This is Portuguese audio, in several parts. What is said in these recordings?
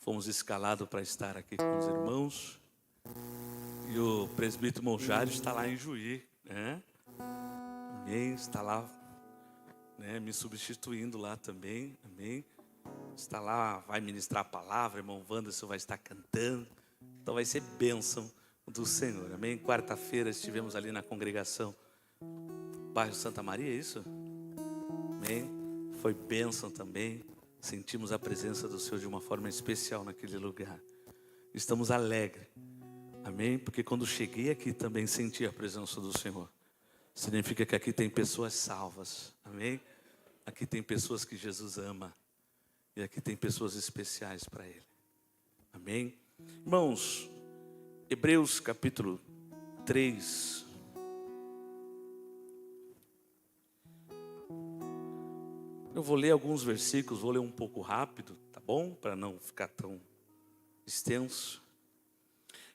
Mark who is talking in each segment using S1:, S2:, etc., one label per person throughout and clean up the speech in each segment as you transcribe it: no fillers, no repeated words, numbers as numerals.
S1: fomos escalados para estar aqui com os irmãos. E o presbítero Monjário está lá em Juí, né? Amém, está lá, né, me substituindo lá também, amém. Está lá, vai ministrar a palavra, irmão Wanderson vai estar cantando. Então vai ser bênção do Senhor, amém. Quarta-feira estivemos ali na congregação bairro Santa Maria, é isso? Amém, foi bênção também. Sentimos a presença do Senhor de uma forma especial naquele lugar. Estamos alegres, amém, porque quando cheguei aqui também senti a presença do Senhor. Significa que aqui tem pessoas salvas, amém? Aqui tem pessoas que Jesus ama. E aqui tem pessoas especiais para Ele, amém? Irmãos, Hebreus capítulo 3. Eu vou ler alguns versículos, vou ler um pouco rápido, tá bom? Para não ficar tão extenso.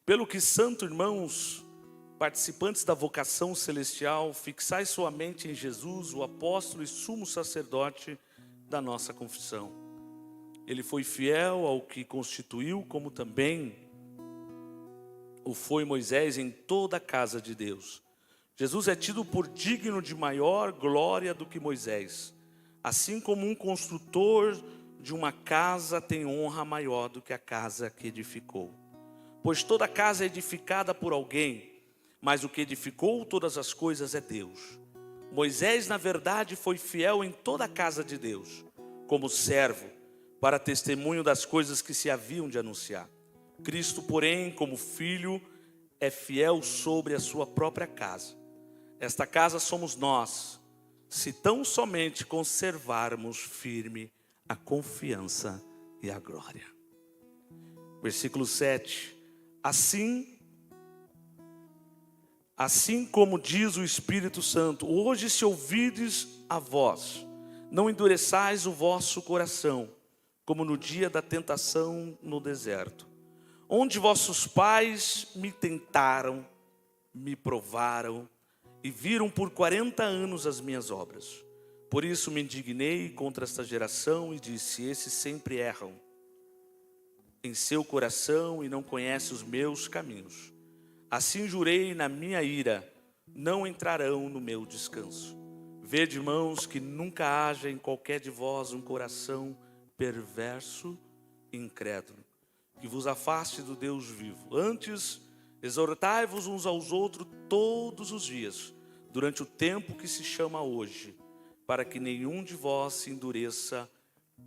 S1: Pelo que, santo irmãos, participantes da vocação celestial, fixai sua mente em Jesus, o apóstolo e sumo sacerdote da nossa confissão. Ele foi fiel ao que constituiu, como também o foi Moisés em toda a casa de Deus. Jesus é tido por digno de maior glória do que Moisés, assim como um construtor de uma casa tem honra maior do que a casa que edificou. Pois toda casa é edificada por alguém, mas o que edificou todas as coisas é Deus. Moisés, na verdade, foi fiel em toda a casa de Deus, como servo, para testemunho das coisas que se haviam de anunciar. Cristo, porém, como filho, é fiel sobre a sua própria casa. Esta casa somos nós, se tão somente conservarmos firme a confiança e a glória. Versículo 7. Assim como diz o Espírito Santo, hoje se ouvides a voz, não endureçais o vosso coração, como no dia da tentação no deserto, onde vossos pais me tentaram, me provaram e viram por 40 anos as minhas obras. Por isso me indignei contra esta geração e disse: esses sempre erram em seu coração e não conhecem os meus caminhos. Assim jurei na minha ira, não entrarão no meu descanso. Vede, irmãos, que nunca haja em qualquer de vós um coração perverso e incrédulo, que vos afaste do Deus vivo. Antes, exortai-vos uns aos outros todos os dias, durante o tempo que se chama hoje, para que nenhum de vós se endureça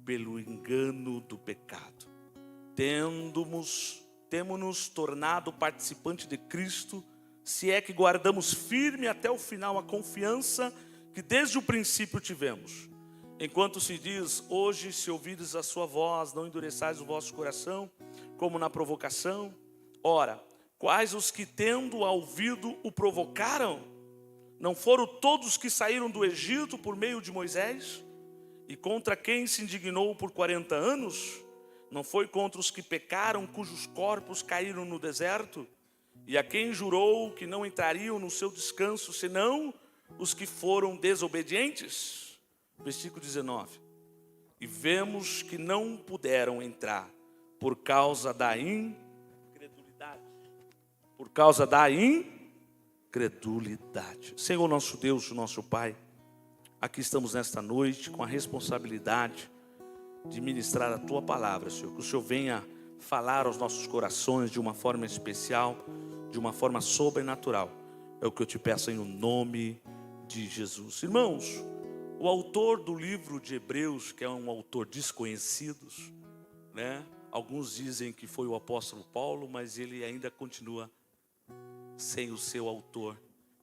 S1: pelo engano do pecado. Temo-nos tornado participante de Cristo, se é que guardamos firme até o final a confiança que desde o princípio tivemos. Enquanto se diz, hoje se ouvides a sua voz, não endureçais o vosso coração, como na provocação. Ora, quais os que tendo ouvido o provocaram? Não foram todos que saíram do Egito por meio de Moisés? E contra quem se indignou por 40 anos? Não foi contra os que pecaram, cujos corpos caíram no deserto? E a quem jurou que não entrariam no seu descanso, senão os que foram desobedientes? Versículo 19. E vemos que não puderam entrar por causa da incredulidade. Por causa da incredulidade. Senhor nosso Deus, nosso Pai, aqui estamos nesta noite com a responsabilidade de ministrar a Tua palavra, Senhor. Que o Senhor venha falar aos nossos corações de uma forma especial, de uma forma sobrenatural. É o que eu te peço em nome de Jesus. Irmãos, o autor do livro de Hebreus, que é um autor desconhecido, né? Alguns dizem que foi o apóstolo Paulo, mas ele ainda continua sem o seu autor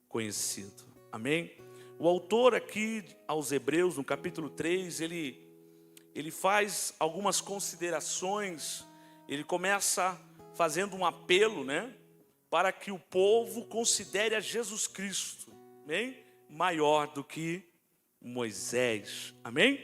S1: conhecido. Amém? O autor aqui aos Hebreus, no capítulo 3, ele faz algumas considerações. Ele começa fazendo um apelo, né, para que o povo considere a Jesus Cristo, amém, maior do que Moisés, amém?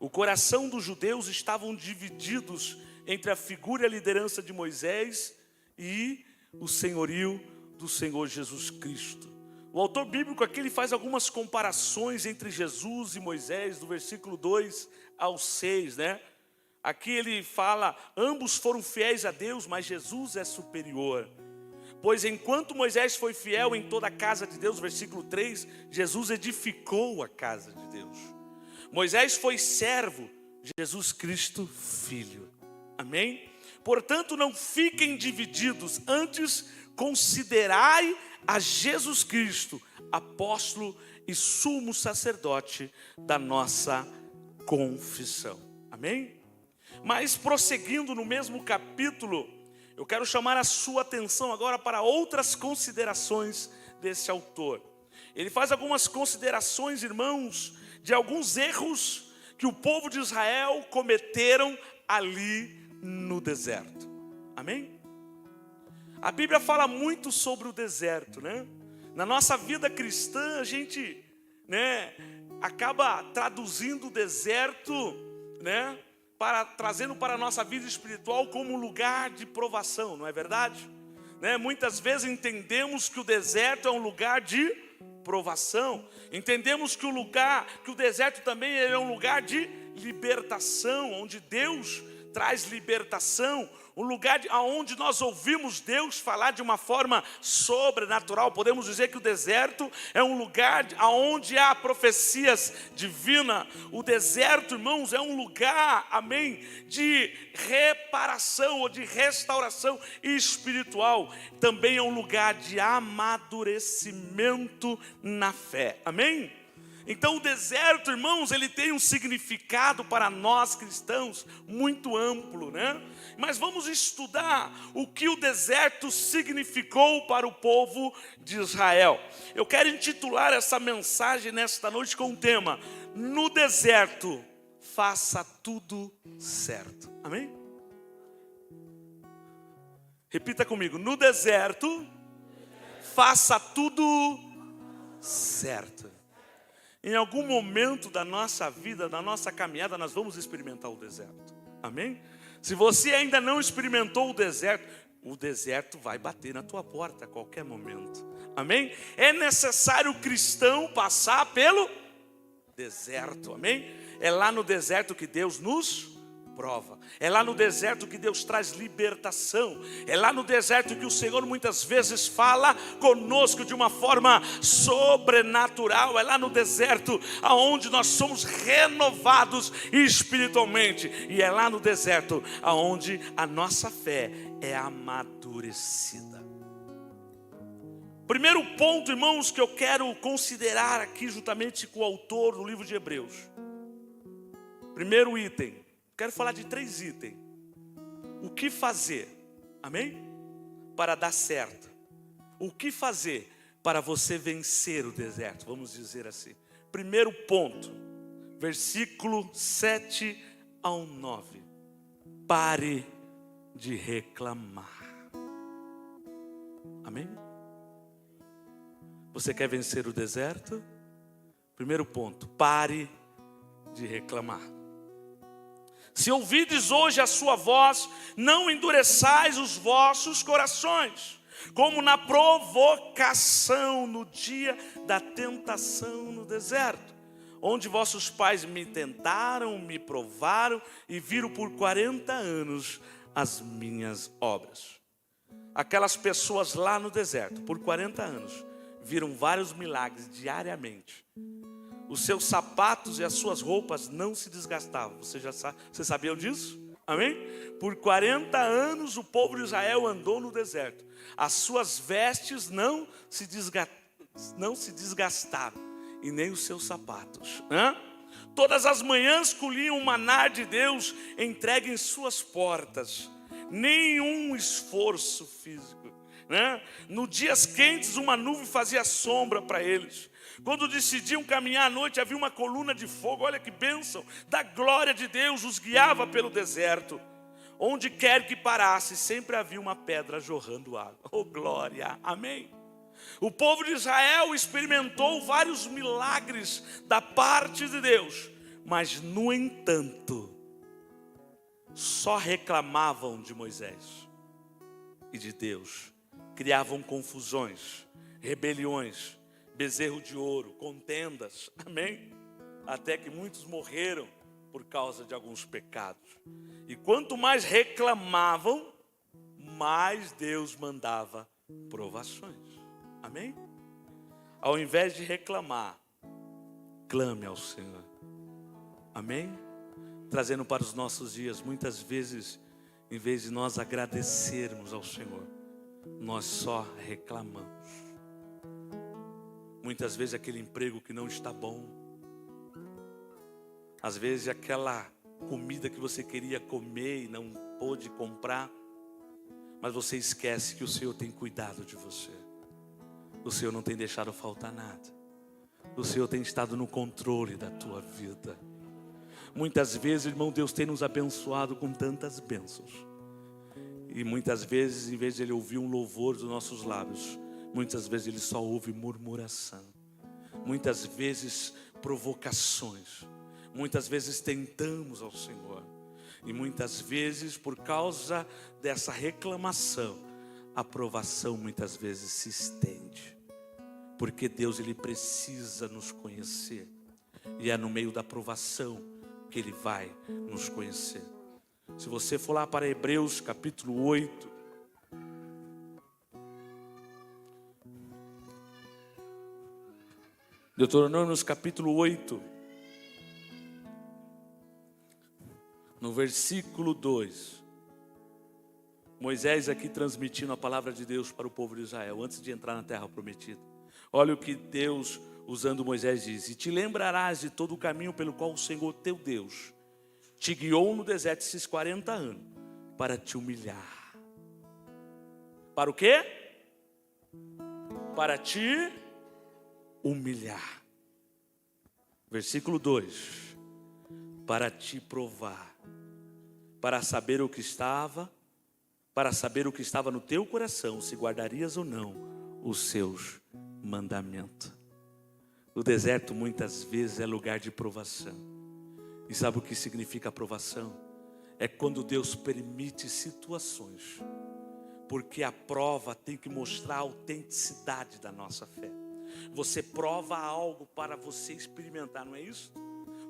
S1: O coração dos judeus estavam divididos entre a figura e a liderança de Moisés e o senhorio do Senhor Jesus Cristo. O autor bíblico aqui ele faz algumas comparações entre Jesus e Moisés, do versículo 2 ao 6, né? Aqui ele fala, ambos foram fiéis a Deus, mas Jesus é superior. Pois enquanto Moisés foi fiel em toda a casa de Deus, versículo 3, Jesus edificou a casa de Deus. Moisés foi servo, Jesus Cristo filho. Amém? Portanto, não fiquem divididos, antes considerai a Jesus Cristo, apóstolo e sumo sacerdote da nossa confissão. Amém? Mas prosseguindo no mesmo capítulo, eu quero chamar a sua atenção agora para outras considerações desse autor. Ele faz algumas considerações, irmãos, de alguns erros que o povo de Israel cometeram ali no deserto. Amém? A Bíblia fala muito sobre o deserto, né? Na nossa vida cristã, a gente, acaba traduzindo o deserto, trazendo para a nossa vida espiritual como um lugar de provação, não é verdade? Muitas vezes entendemos que o deserto é um lugar de provação. Entendemos que o deserto também é um lugar de libertação, onde Deus traz libertação, um lugar onde nós ouvimos Deus falar de uma forma sobrenatural. Podemos dizer que o deserto é um lugar onde há profecias divinas. O deserto, irmãos, é um lugar, amém, de reparação ou de restauração espiritual. Também é um lugar de amadurecimento na fé, amém? Então o deserto, irmãos, ele tem um significado para nós cristãos muito amplo, Mas vamos estudar o que o deserto significou para o povo de Israel. Eu quero intitular essa mensagem nesta noite com o tema: no deserto, faça tudo certo. Amém? Repita comigo: no deserto, faça tudo certo. Em algum momento da nossa vida, da nossa caminhada, nós vamos experimentar o deserto. Amém? Se você ainda não experimentou o deserto vai bater na tua porta a qualquer momento. Amém? É necessário o cristão passar pelo deserto. Amém? É lá no deserto que Deus nos prova. É lá no deserto que Deus traz libertação. É lá no deserto que o Senhor muitas vezes fala conosco de uma forma sobrenatural. É lá no deserto aonde nós somos renovados espiritualmente. E é lá no deserto aonde a nossa fé é amadurecida. Primeiro ponto, irmãos, que eu quero considerar aqui juntamente com o autor do livro de Hebreus. Primeiro item. Quero falar de 3 itens. O que fazer, amém? Para dar certo. O que fazer para você vencer o deserto, vamos dizer assim. Primeiro ponto, versículo 7 ao 9. Pare de reclamar. Amém? Você quer vencer o deserto? Primeiro ponto, pare de reclamar. Se ouvides hoje a sua voz, não endureçais os vossos corações, como na provocação no dia da tentação no deserto, onde vossos pais me tentaram, me provaram e viram por 40 anos as minhas obras. Aquelas pessoas lá no deserto, por 40 anos, viram vários milagres diariamente. Os seus sapatos e as suas roupas não se desgastavam. Vocês sabiam disso? Amém? Por 40 anos o povo de Israel andou no deserto. As suas vestes não se desgastaram. E nem os seus sapatos. Todas as manhãs colhiam o maná de Deus entregue em suas portas. Nenhum esforço físico. Nos dias quentes uma nuvem fazia sombra para eles. Quando decidiam caminhar à noite, havia uma coluna de fogo, olha que bênção, da glória de Deus os guiava pelo deserto. Onde quer que parasse, sempre havia uma pedra jorrando água. Oh glória, amém. O povo de Israel experimentou vários milagres da parte de Deus, mas no entanto, só reclamavam de Moisés e de Deus. Criavam confusões, rebeliões, bezerro de ouro, contendas, amém? Até que muitos morreram por causa de alguns pecados. E quanto mais reclamavam, mais Deus mandava provações. Amém? Ao invés de reclamar, clame ao Senhor. Amém? Trazendo para os nossos dias, muitas vezes, em vez de nós agradecermos ao Senhor, nós só reclamamos. Muitas vezes aquele emprego que não está bom, às vezes aquela comida que você queria comer e não pôde comprar, mas você esquece que o Senhor tem cuidado de você. O Senhor não tem deixado faltar nada. O Senhor tem estado no controle da tua vida. Muitas vezes, irmão, Deus tem nos abençoado com tantas bênçãos. E muitas vezes, em vez de Ele ouvir um louvor dos nossos lábios, muitas vezes Ele só ouve murmuração. Muitas vezes provocações. Muitas vezes tentamos ao Senhor. E muitas vezes, por causa dessa reclamação, a provação muitas vezes se estende. Porque Deus, Ele precisa nos conhecer. E é no meio da provação que Ele vai nos conhecer. Se você for lá para Hebreus capítulo 8, Deuteronômios capítulo 8, no versículo 2, Moisés aqui transmitindo a palavra de Deus para o povo de Israel, antes de entrar na terra prometida. Olha o que Deus, usando Moisés, diz: e te lembrarás de todo o caminho pelo qual o Senhor teu Deus te guiou no deserto esses 40 anos, para te humilhar. Para o quê? Para te humilhar. Versículo 2: para te provar, para saber o que estava no teu coração, se guardarias ou não os seus mandamentos. O deserto muitas vezes é lugar de provação. E sabe o que significa aprovação? É quando Deus permite situações, porque a prova tem que mostrar a autenticidade da nossa fé. Você prova algo para você experimentar, não é isso?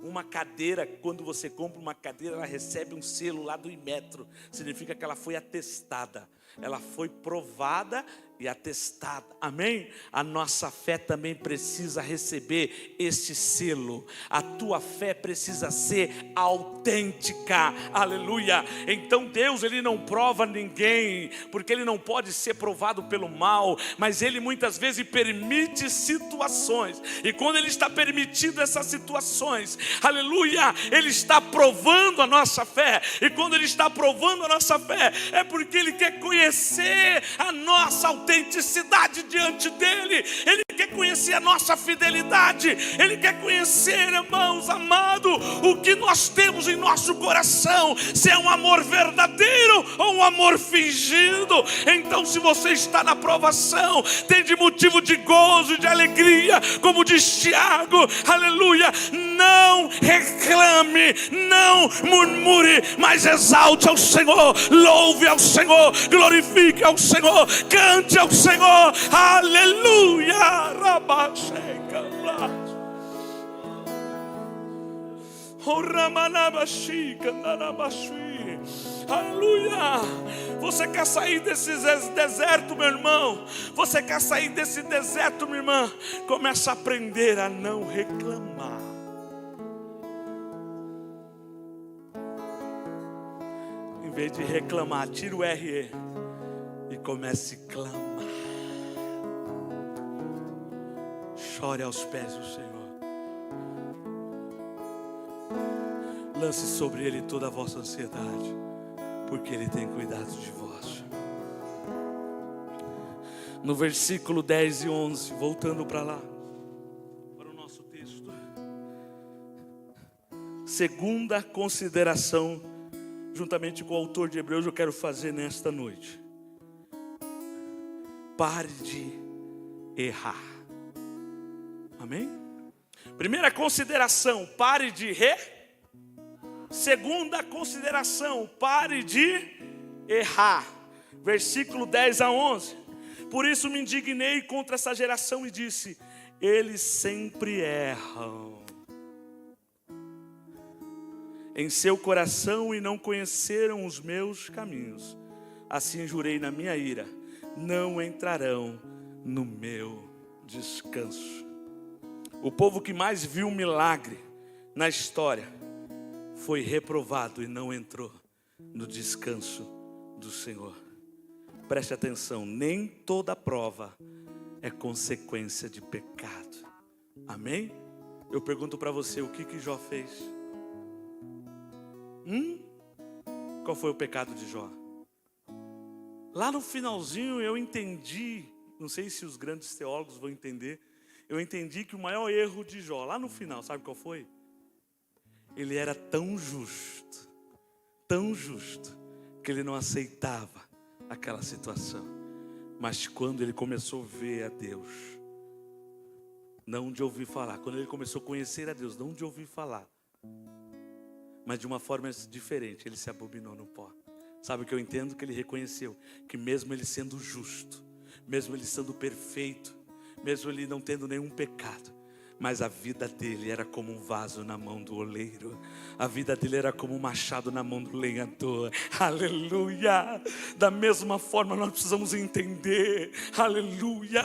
S1: Uma cadeira, quando você compra uma cadeira, ela recebe um selo lá do Inmetro. Significa que ela foi atestada, ela foi provada e atestada. Amém? A nossa fé também precisa receber este selo. A tua fé precisa ser autêntica. Aleluia. Então Deus, Ele não prova ninguém, porque Ele não pode ser provado pelo mal, mas Ele muitas vezes permite situações. E quando Ele está permitindo essas situações, aleluia, Ele está provando a nossa fé. E quando Ele está provando a nossa fé, é porque Ele quer conhecer a nossa autenticidade diante dEle. Ele quer conhecer a nossa fidelidade. Ele quer conhecer, irmãos amados, o que nós temos em nosso coração, se é um amor verdadeiro ou um amor fingido. Então, se você está na provação, tem de motivo de gozo e de alegria, como diz Tiago, aleluia. Não reclame, não murmure, mas exalte ao Senhor, louve ao Senhor, glorifique ao Senhor, cante ao Senhor, aleluia. Aleluia. Você quer sair desse deserto, meu irmão? Você quer sair desse deserto, minha irmã? Começa a aprender a não reclamar. Em vez de reclamar, tira o RE e comece a clamar. Chore aos pés do Senhor. Lance sobre Ele toda a vossa ansiedade, porque Ele tem cuidado de vós. No versículo 10 e 11, voltando para lá, para o nosso texto. Segunda consideração, juntamente com o autor de Hebreus, eu quero fazer nesta noite. Pare de errar. Amém? Primeira consideração, pare de Segunda consideração, pare de errar. Versículo 10 a 11. Por isso me indignei contra essa geração e disse: eles sempre erram. em seu coração e não conheceram os meus caminhos. Assim jurei na minha ira, não entrarão no meu descanso. O povo que mais viu milagre na história foi reprovado e não entrou no descanso do Senhor. Preste atenção, nem toda prova é consequência de pecado. Amém? Eu pergunto para você, o que Jó fez? Qual foi o pecado de Jó? Lá no finalzinho eu entendi, não sei se os grandes teólogos vão entender, eu entendi que o maior erro de Jó, lá no final, sabe qual foi? Ele era tão justo, que ele não aceitava aquela situação. Mas quando ele começou a ver a Deus, não de ouvir falar, quando ele começou a conhecer a Deus, não de ouvir falar, mas de uma forma diferente, ele se abominou no pó. Sabe o que eu entendo? Que ele reconheceu que mesmo ele sendo justo, mesmo ele sendo perfeito, mesmo ele não tendo nenhum pecado, mas a vida dele era como um vaso na mão do oleiro. A vida dele era como um machado na mão do lenhador. Aleluia! Da mesma forma nós precisamos entender. Aleluia!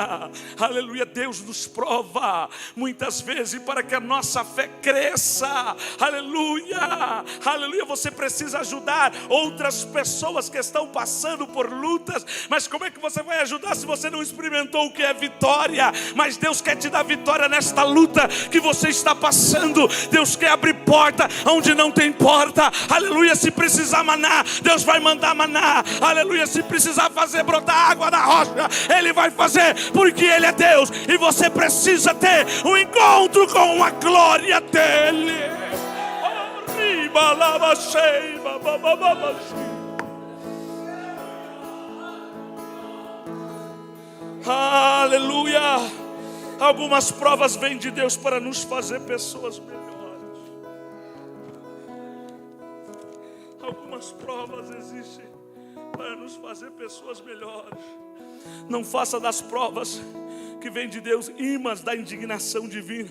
S1: Aleluia! Deus nos prova muitas vezes para que a nossa fé cresça. Aleluia! Aleluia! Você precisa ajudar outras pessoas que estão passando por lutas. Mas como é que você vai ajudar se você não experimentou o que é vitória? Mas Deus quer te dar vitória nesta luta que você está passando. Deus quer abrir porta onde não tem porta. Aleluia, se precisar maná, Deus vai mandar maná. Aleluia, se precisar fazer brotar água da rocha, Ele vai fazer, porque Ele é Deus. E você precisa ter um encontro com a glória dEle. Aleluia. Algumas provas vêm de Deus para nos fazer pessoas melhores. Algumas provas existem para nos fazer pessoas melhores. Não faça das provas que vêm de Deus imãs da indignação divina.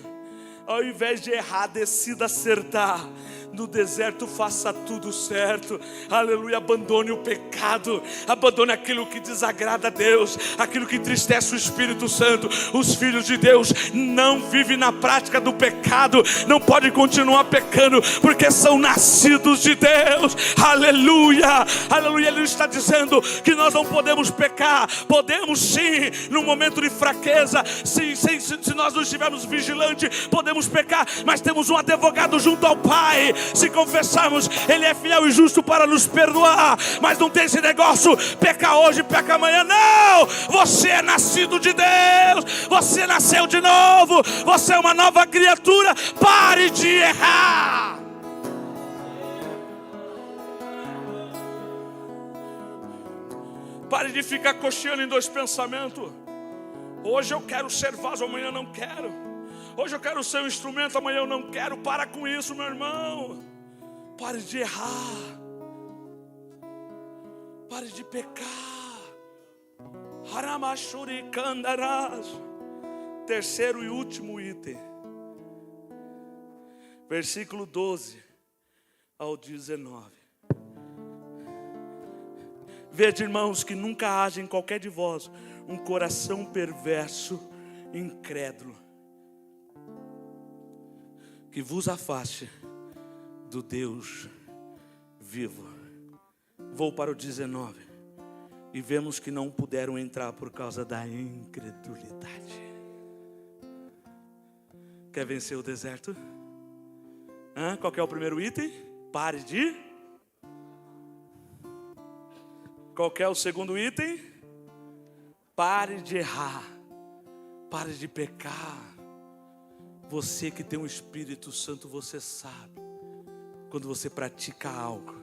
S1: Ao invés de errar, decida acertar. No deserto faça tudo certo. Aleluia, abandone o pecado. Abandone aquilo que desagrada a Deus, aquilo que entristece o Espírito Santo. Os filhos de Deus não vivem na prática do pecado, não podem continuar pecando, porque são nascidos de Deus. Aleluia, aleluia. Ele está dizendo que nós não podemos pecar. Podemos sim, no momento de fraqueza, se nós não estivermos vigilantes, podemos pecar, mas temos um advogado junto ao Pai. Se confessarmos, Ele é fiel e justo para nos perdoar. Mas não tem esse negócio, peca hoje, peca amanhã. Não, você é nascido de Deus, você nasceu de novo, você é uma nova criatura. Pare de errar. Pare de ficar cocheando em dois pensamentos. Hoje eu quero ser vaso, amanhã eu não quero. Hoje eu quero ser um instrumento, amanhã eu não quero. Para com isso, meu irmão. Pare de errar. Pare de pecar. Haramashuri kandaras. Terceiro e último item. Versículo 12 ao 19. Vede, irmãos, que nunca haja em qualquer de vós um coração perverso, incrédulo, que vos afaste do Deus vivo. Vou para o 19. E vemos que não puderam entrar por causa da incredulidade. Quer vencer o deserto? Qual que é o primeiro item? Pare de. Qual que é o segundo item? Pare de errar. Pare de pecar. Você que tem um Espírito Santo, você sabe. Quando você pratica algo,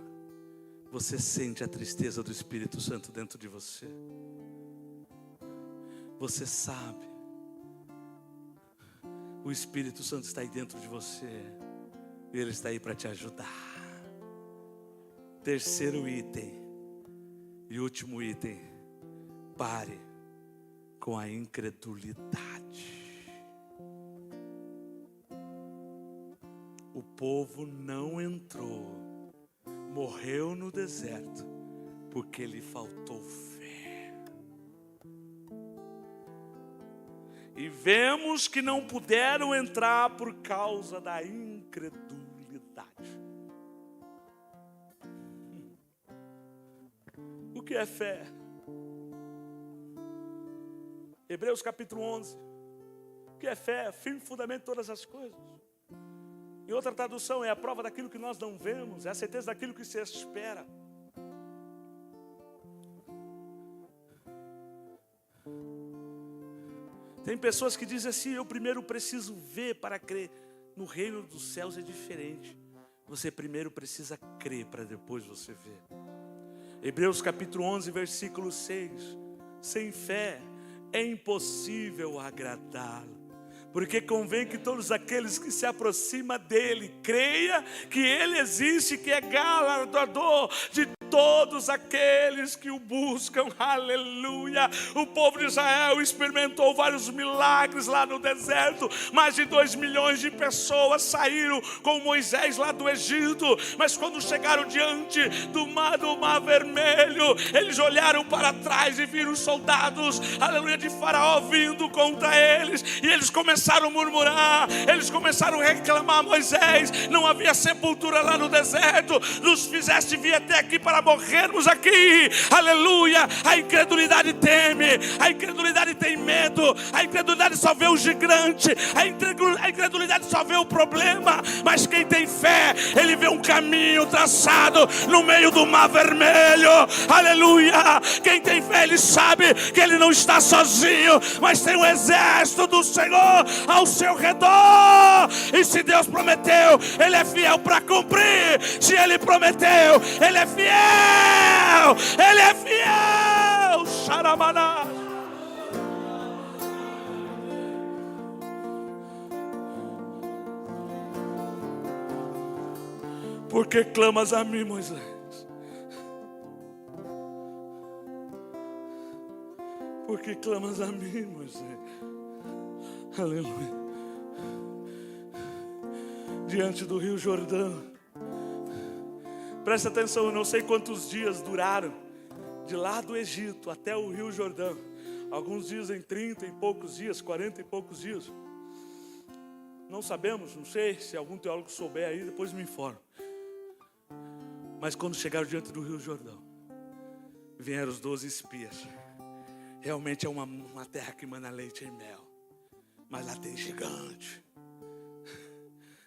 S1: você sente a tristeza do Espírito Santo dentro de você. Você sabe. O Espírito Santo está aí dentro de você. E Ele está aí para te ajudar. Terceiro item. E último item. Pare com a incredulidade. O povo não entrou, morreu no deserto, porque lhe faltou fé. E vemos que não puderam entrar por causa da incredulidade. O que é fé? Hebreus capítulo 11. O que é fé? Firme fundamento de todas as coisas. Em outra tradução, é a prova daquilo que nós não vemos, é a certeza daquilo que se espera. Tem pessoas que dizem assim: eu primeiro preciso ver para crer. No reino dos céus é diferente. Você primeiro precisa crer para depois você ver. Hebreus capítulo 11, versículo 6. Sem fé é impossível agradá-lo, porque convém que todos aqueles que se aproximam dele creia que ele existe, que é galardoador de todos aqueles que o buscam. Aleluia. O povo de Israel experimentou vários milagres lá no deserto. Mais de 2 milhões de pessoas saíram com Moisés lá do Egito, mas quando chegaram diante do mar Vermelho, eles olharam para trás e viram os soldados, aleluia, de Faraó vindo contra eles, e eles começaram a murmurar, eles começaram a reclamar: Moisés, não havia sepultura lá no deserto, nos fizeste vir até aqui para morrermos aqui. Aleluia. A incredulidade teme, a incredulidade tem medo, a incredulidade só vê o gigante, a incredulidade só vê o problema. Mas quem tem fé, ele vê um caminho traçado no meio do mar vermelho. Aleluia. Quem tem fé, ele sabe que ele não está sozinho, mas tem um exército do Senhor ao seu redor. E se Deus prometeu, ele é fiel para cumprir. Se ele prometeu, ele é fiel. Ele é fiel. Xaramaná. Por que clamas a mim, Moisés? Por que clamas a mim, Moisés? Aleluia. Diante do Rio Jordão. Presta atenção, eu não sei quantos dias duraram de lá do Egito até o Rio Jordão. Alguns dizem 30 e poucos dias, 40 e poucos dias. Não sabemos, não sei, se algum teólogo souber aí, depois me informa. Mas quando chegaram diante do Rio Jordão, vieram os 12 espias. Realmente é uma terra que emana leite e mel, mas lá tem gigante.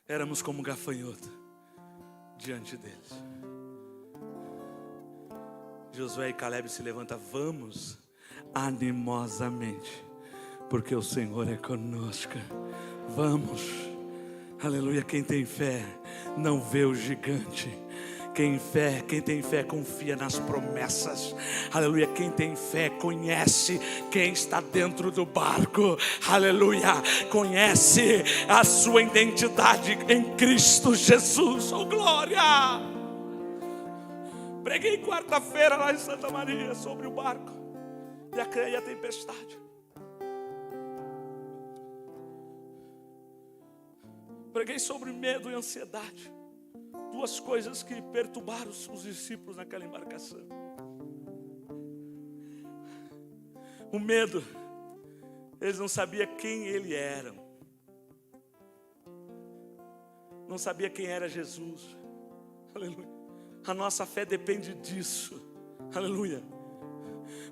S1: Éramos como gafanhoto diante deles. Josué e Caleb se levantam: vamos animosamente, porque o Senhor é conosco. Vamos. Aleluia. Quem tem fé não vê o gigante. Quem tem fé confia nas promessas. Aleluia. Quem tem fé conhece quem está dentro do barco. Aleluia. Conhece a sua identidade em Cristo Jesus. Oh, glória. Preguei quarta-feira lá em Santa Maria sobre o barco e a tempestade. Preguei sobre medo e ansiedade. Duas coisas que perturbaram os discípulos naquela embarcação. O medo, eles não sabiam quem ele era. Não sabia quem era Jesus. Aleluia. A nossa fé depende disso. Aleluia.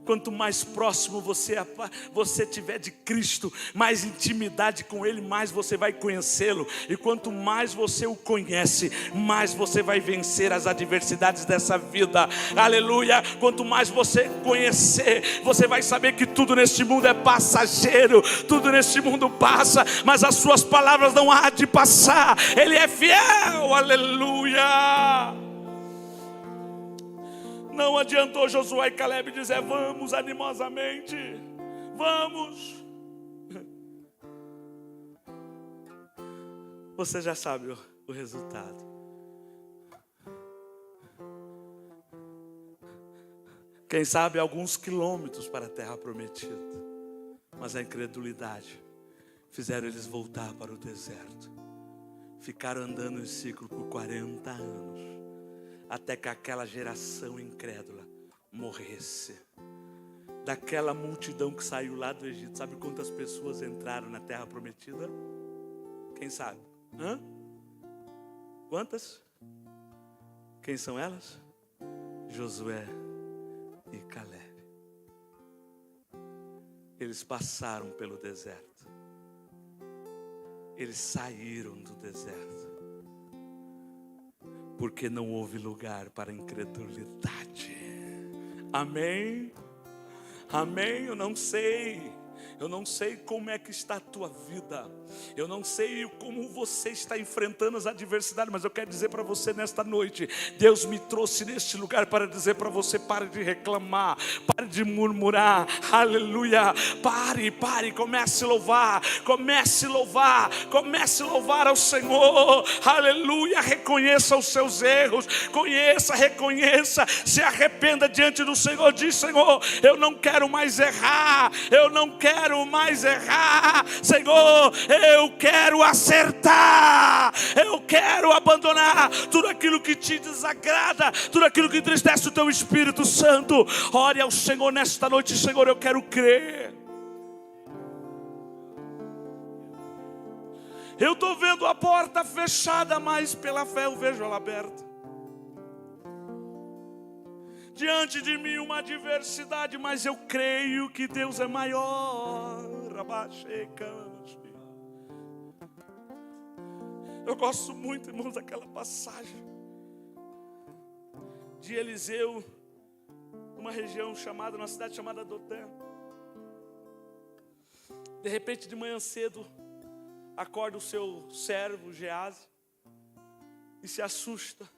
S1: Quanto mais próximo você tiver de Cristo, mais intimidade com Ele, mais você vai conhecê-lo. E quanto mais você o conhece, mais você vai vencer as adversidades dessa vida. Aleluia. Quanto mais você conhecer, você vai saber que tudo neste mundo é passageiro. Tudo neste mundo passa, mas as suas palavras não há de passar. Ele é fiel. Aleluia. Não adiantou Josué e Caleb dizer: vamos animosamente, vamos. Você já sabe o resultado. Quem sabe alguns quilômetros para a terra prometida, mas a incredulidade fizeram eles voltar para o deserto. ficaram andando em círculo por 40 anos, até que aquela geração incrédula morresse. Daquela multidão que saiu lá do Egito, sabe quantas pessoas entraram na terra prometida? Quem sabe? Quantas? Quem são elas? Josué e Caleb. Eles passaram pelo deserto. Eles saíram do deserto. Porque não houve lugar para incredulidade. Amém? Amém? Eu não sei como é que está a tua vida. Eu não sei como você está enfrentando as adversidades, mas eu quero dizer para você nesta noite, Deus me trouxe neste lugar para dizer para você: pare de reclamar, pare de murmurar, aleluia, pare, comece a louvar ao Senhor, aleluia. Reconheça os seus erros, reconheça, se arrependa diante do Senhor, diz: Senhor, eu não quero mais errar, Senhor, eu quero acertar, eu quero abandonar tudo aquilo que te desagrada, tudo aquilo que entristece o teu Espírito Santo. Ore ao Senhor nesta noite: Senhor, eu quero crer. Eu estou vendo a porta fechada, mas pela fé eu vejo ela aberta. Diante de mim uma adversidade, mas eu creio que Deus é maior. Eu gosto muito, irmãos, daquela passagem de Eliseu, numa região chamada, numa cidade chamada Dotã. De repente, de manhã cedo, acorda o seu servo Geazi e se assusta,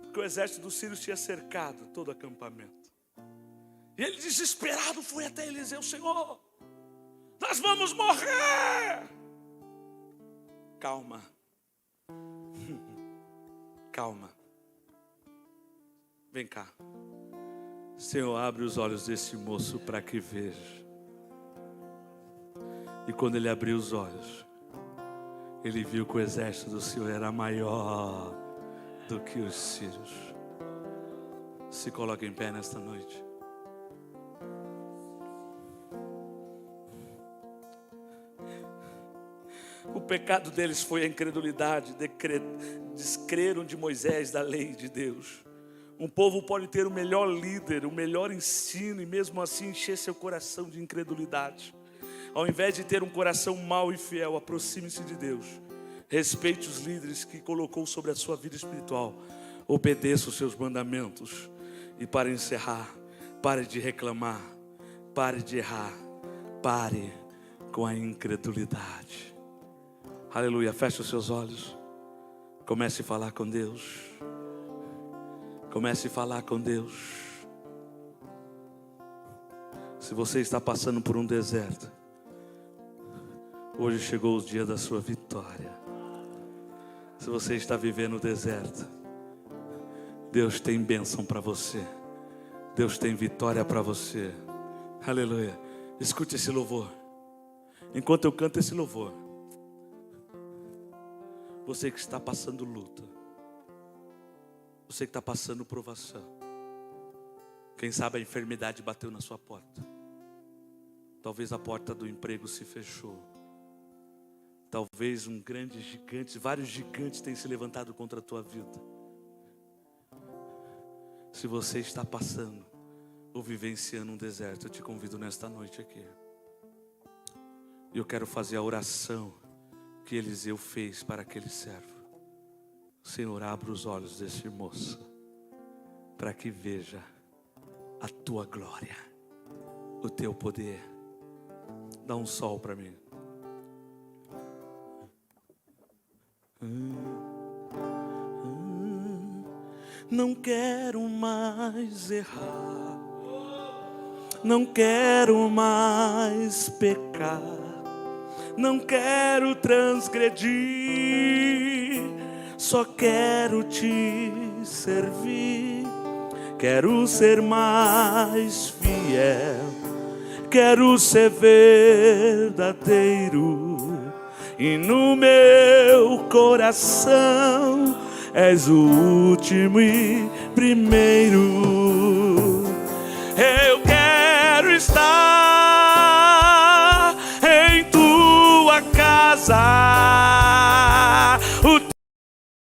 S1: porque o exército dos sírios tinha cercado todo o acampamento. E ele, desesperado, foi até Eliseu: Senhor, nós vamos morrer. Calma. Calma. Vem cá. Senhor, abre os olhos desse moço para que veja. E quando ele abriu os olhos, ele viu que o exército do Senhor era maior do que os sírios. Se coloque em pé nesta noite. O pecado deles foi a incredulidade, descreram de Moisés, da lei de Deus. Um povo pode ter o melhor líder, o melhor ensino, e mesmo assim encher seu coração de incredulidade. Ao invés de ter um coração mau e fiel, aproxime-se de Deus. Respeite os líderes que colocou sobre a sua vida espiritual. Obedeça os seus mandamentos. E para encerrar, pare de reclamar, pare de errar, pare com a incredulidade. Aleluia, feche os seus olhos. Comece a falar com Deus. Comece a falar com Deus. Se você está passando por um deserto, hoje chegou o dia da sua vitória. Se você está vivendo o deserto, Deus tem bênção para você. Deus tem vitória para você. Aleluia. Escute esse louvor. Enquanto eu canto esse louvor, você que está passando luta, você que está passando provação, quem sabe a enfermidade bateu na sua porta. Talvez a porta do emprego se fechou. Talvez um grande gigante, vários gigantes tenham se levantado contra a tua vida. Se você está passando ou vivenciando um deserto, eu te convido nesta noite aqui. E eu quero fazer a oração que Eliseu fez para aquele servo. Senhor, abra os olhos desse moço, para que veja a tua glória, o teu poder. Dá um sol para mim. Não quero mais errar, não quero mais pecar, não quero transgredir, só quero te servir. Quero ser mais fiel, quero ser verdadeiro, e no meu coração és o último e primeiro. Eu quero estar